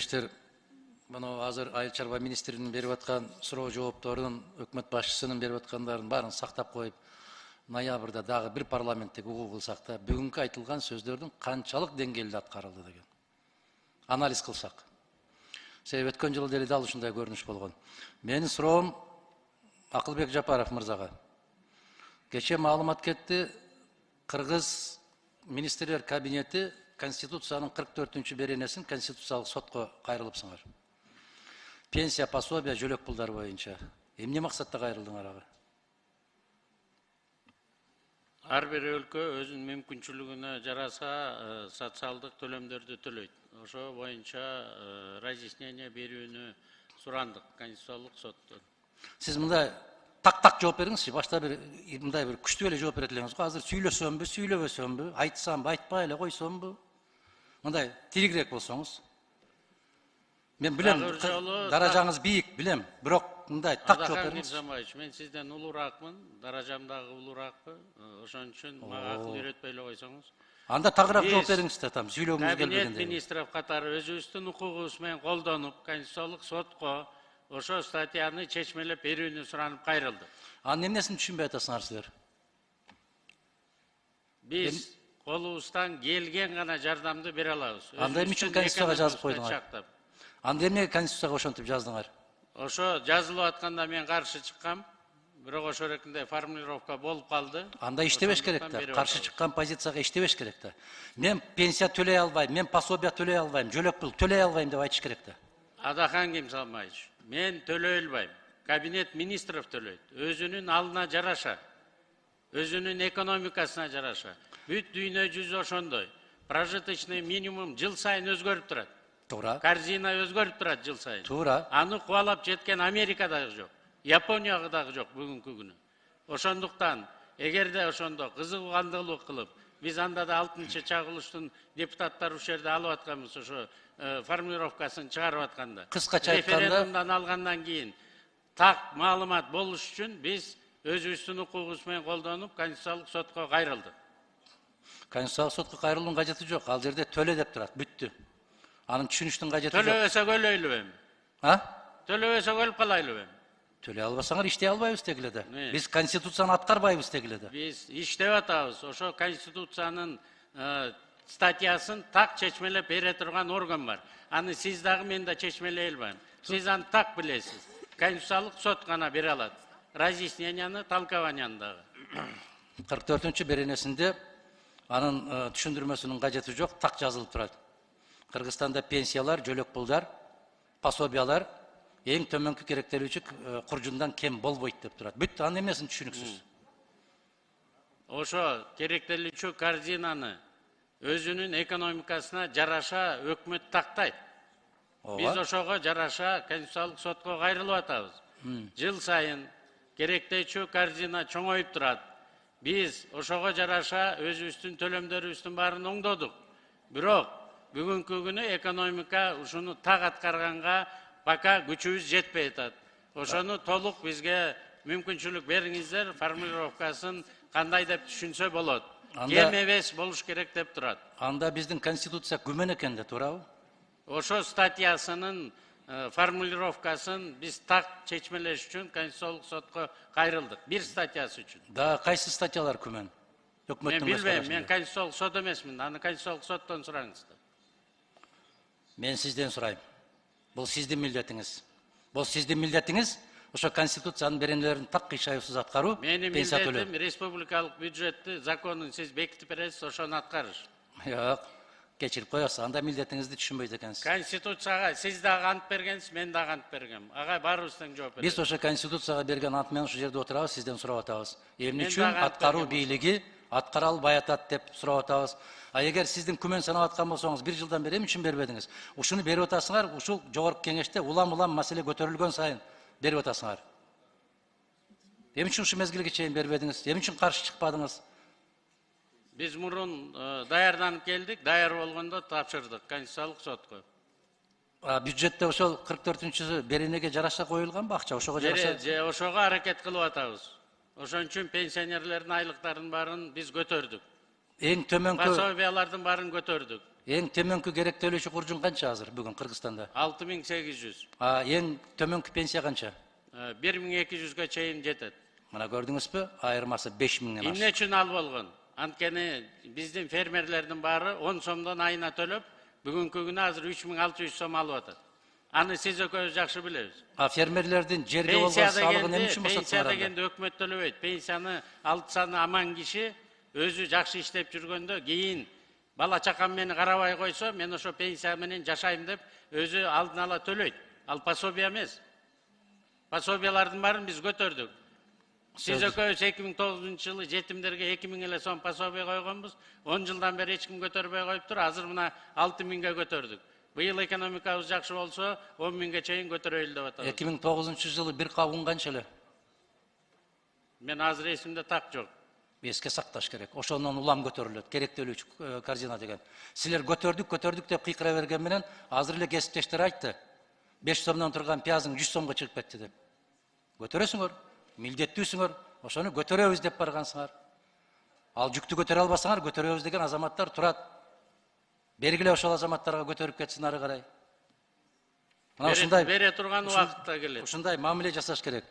İşte bunu hazır Ayыл Чарба министрinin berip atkан суроо жоопторун, өкмөт башчысынын берип аткандарын баарын сактап коюп, ноябрда дагы бир парламенттик угуу кылсак да, бүгүнкү айтылган сөздөрдүн канчалык деңгээлде аткарылды деген анализ кылсак. Себеби өткөн жылы деле дал ушундай көрүнүш болгон. Менин суроом Акылбек Жапаров мырзага. Кече маалымат кетти, Кыргыз министрлер кабинети Конституциянын 44-чү беренесин Конституциялык сотко кайрылыпсыңар. Пенсия, пособия, жөлөк пулдар боюнча. Эмне максатта кайрылдыңар ага? Ар бир өлкө өзүнүн мүмкүнчүлүгүнө жараса социалдык төлөмдөрдү төлөйт. Ошо боюнча разъяснение берүүнү сурандык Конституциялык соттон. Сиз мындай так жооп бериңизчи. Башта мындай бир күчтүү эле жооп берет элеңиз го. Азыр сүйлөсөмбү, сүйлөбөсөмбү, айтсамбы, айтпай эле койсомбу? Мындай тиригирээк болсоңуз. Мен билем, даражаңыз бийик, билем, бирок мындай так жооп бериңиз. Мен сизден улураакмын, даражам дагы улураакпы. Ошон үчүн мага акыл үйрөтпөй эле койсоңуз. Анда тагыраак жооп бериңиз да, там сүйлөгүңүз келбегенде. Кабинет министров катары өзүбүздүн укугубуз менен колдонуп, Конституциялык сотко ошо статьяны чечмелеп берүүнү суранып кайрылды. Анын эмнесин түшүнбөй атасыңар силер? Биз колубуздан келген гана жардамды бере алабыз. Анда эмне үчүн Конституцияга жазып койдуңар? Анда эмне Конституцияга ошентип жаздыңар? Ошо жазылып атканда мен каршы чыккам. Бирок ошо эркинде формулировка болуп калды. Анда иштебеш керек да. Каршы чыккан позицияга иштебеш керек да. Мен пенсия төлөй албайм, мен пособия төлөй албайм, жөлөк пул төлөй албайм деп айтыш керек да. Адахан Кемсалмаевич, мен төлөй албайм. Кабинет министров төлөйт. Өзүнүн алдына жараша, өзүнүн экономикасына жараша. Бүт дүйнө жүзү ошондой. Прожиточный минимум жыл сайын өзгөрүп турат. Туура. Корзина өзгөрүп турат жыл сайын. Туура. Аны кубалап жеткен Америка дагы жок. Япония дагы жок бүгүнкү күнү. Ошондуктан, эгерде ошондо кызыгандуулук кылып, биз анда да 6-чагылыштын депутаттары ушул жерде алып атканбыз, ошо формулировкасын чыгарып атканда. Кыскача айтканда, референдумдан алгандан кийин так маалымат болуш үчүн биз өзүбүздүн укугубуз менен колдонуп, Конституциялык сотко кайрылдык. Конституциялык сотко кайрылуунун кажети жок. Ал жерде төлө деп турат, бүттү. Анын түшүнүштүн кажети жок. Төлөбөсөк өлөйлүбү эми? Төлөбөсөк өлүп калайлыбы эми? Төлөй албасаңар иштей албайбыз дегиле да. Биз Конституцияны аткарбайбыз дегиле да. Биз иштеп атабыз. Ошо Конституциянын статьясын так чечмелеп бере турган орган бар. Аны сиз дагы мен да чечмелей албайм. Сиз аны так билесиз. Конституциялык сот гана бере алат. Разъясненияны, толкованияны дагы. 44-чү беренесинде анын түшүндүрмөсүнүн кажети жок, так жазылып турат. Кыргызстанда пенсиялар, жөлөк пулдар, пособиялар эң төмөнкү керектелүүчү куржундан кем болбойт деп турат. Бүт анын эмнесин түшүнүксүз. Ошо керектелүүчү корзинаны өзүнүн экономикасына жараша өкмөт тактайт. Биз ошого жараша Конституциялык сотко кайрылып атабыз. Жыл сайын керектелүүчү корзина чоңоюп турат. Биз ошого жараша өзүбүздүн төлөмдөрүбүздүн баарын оңдодук. Бирок бүгүнкү күнү экономика ушуну так аткарганга пока күчүбүз жетпей атат. Ошону толук бизге мүмкүнчүлүк бериңиздер, формулировкасын кандай деп түшүнсө болот. Кем эмес болуш керек деп турат. Анда биздин Конституция күмөн экен да, туурабы? Ошо статьясынын формулировкасын биз так чечмелеш үчүн Конституциялык сотко кайрылдык. Бир статьясы үчүн. Да, кайсы статьялар күмөн? Мен билбейм, мен Конституциялык сот эмесмин. Аны Конституциялык соттон сураңыз. Мен сизден сурайм. Бул сиздин милдетиңиз. Бул сиздин милдетиңиз, ошо Конституциянын беренелерин так кыйшайсыз аткаруу, пенсия төлөө. Менин милдетим республикалык бюджетти, законун сиз бекитип бересиз, ошону аткарыш. Жок, кечирип коесуз. Анда милдетиңизди түшүнбөйт экенсиз. Конституцияга сиз дагы ант бергенсиз, мен дагы ант бергем. Ага баарыбыз тең жооп беребиз. Биз ошо Конституцияга берген ант менен ушул жерде отурабыз, сизден сурап атабыз. Эмне үчүн аткаруу бийлиги аткара албай атат деп сурап атабыз. А эгер сиздин күмөн санап аткан болсоңуз, бир жылдан бери эмне үчүн бербедиңиз? Ушуну берип атасыңар, ушул жогорку кеңеште улам-улам маселе көтөрүлгөн сайын берип атасыңар. Эмне үчүн ушу мезгилге чейин бербедиңиз? Эмне үчүн каршы чыкпадыңыз? Биз мурун даярданып келдик, даяр болгондо тапшырдык Конституциялык сотко. Бюджетте ошол 44-чү беренеге жараша коюлганбы акча? Ошого жараша? Ошого аракет кылып атабыз. Ошон үчүн пенсионерлердин айлыктарынын баарын биз көтөрдүк. Эң төмөнкү пособиялардын баарын көтөрдүк. Эң төмөнкү керектөлүүчү курчун канча азыр бүгүн Кыргызстанда? 6800. Эң төмөнкү пенсия канча? 1200-ге чейин жетет. Мына көрдүңүзбү? Айырмасы 5000ден Эмне үчүн ал болгон? Анткени биздин фермерлердин баары 10 сомдон айына төлөп, бүгүнкү күнү азыр 3600 сом алып атат. Аны сиз экөөбүз жакшы билебиз. Фермерлердин жерге болгон салыгын эмне үчүн Пенсия босотмагандар? дегенде өкмөт төлөбөйт. Пенсияны алтсаны аман киши өзү жакшы иштеп жүргөндө кийин бала чакам мени карабай койсо, мен ошо пенсия менен жашайм деп өзү алдын ала төлөйт. Ал пособие эмес. Пособиялардын баарын биз көтөрдүк. Сиз экөөбүз 2009-жылы жетимдерге 2000 эле сом пособие койгонбуз. 10 жылдан бери эч ким көтөрбөй коюптур. Азыр мына 6000ге көтөрдүк. Быйыл экономикабыз жакшы болсо 10.000ге чейин көтөрөйлү деп атабыз. 2009-жылы бир кабын канча эле? Мен азыр эсимде так жок. Эске сакташ керек. Ошондон улам көтөрүлөт. Керектөлүүчү корзина деген. Силер көтөрдүк деп кыйкыра берген менен азыр эле кесиптештер айтты. 5 сомдон турган пиязың 100 сомго чыгып кетти деп. Көтөрөсүңөр, милдеттүүсүңөр, ошону көтөрөбүз деп баргансыңар. Ал жүктү көтөрө албасаңар, көтөрөбүз деген азаматтар турат. Бергиле ошол азаматтарга көтөрүп кетсин ары карай. Бере турган убакытта келет. Ушундай мамиле жасаш керек.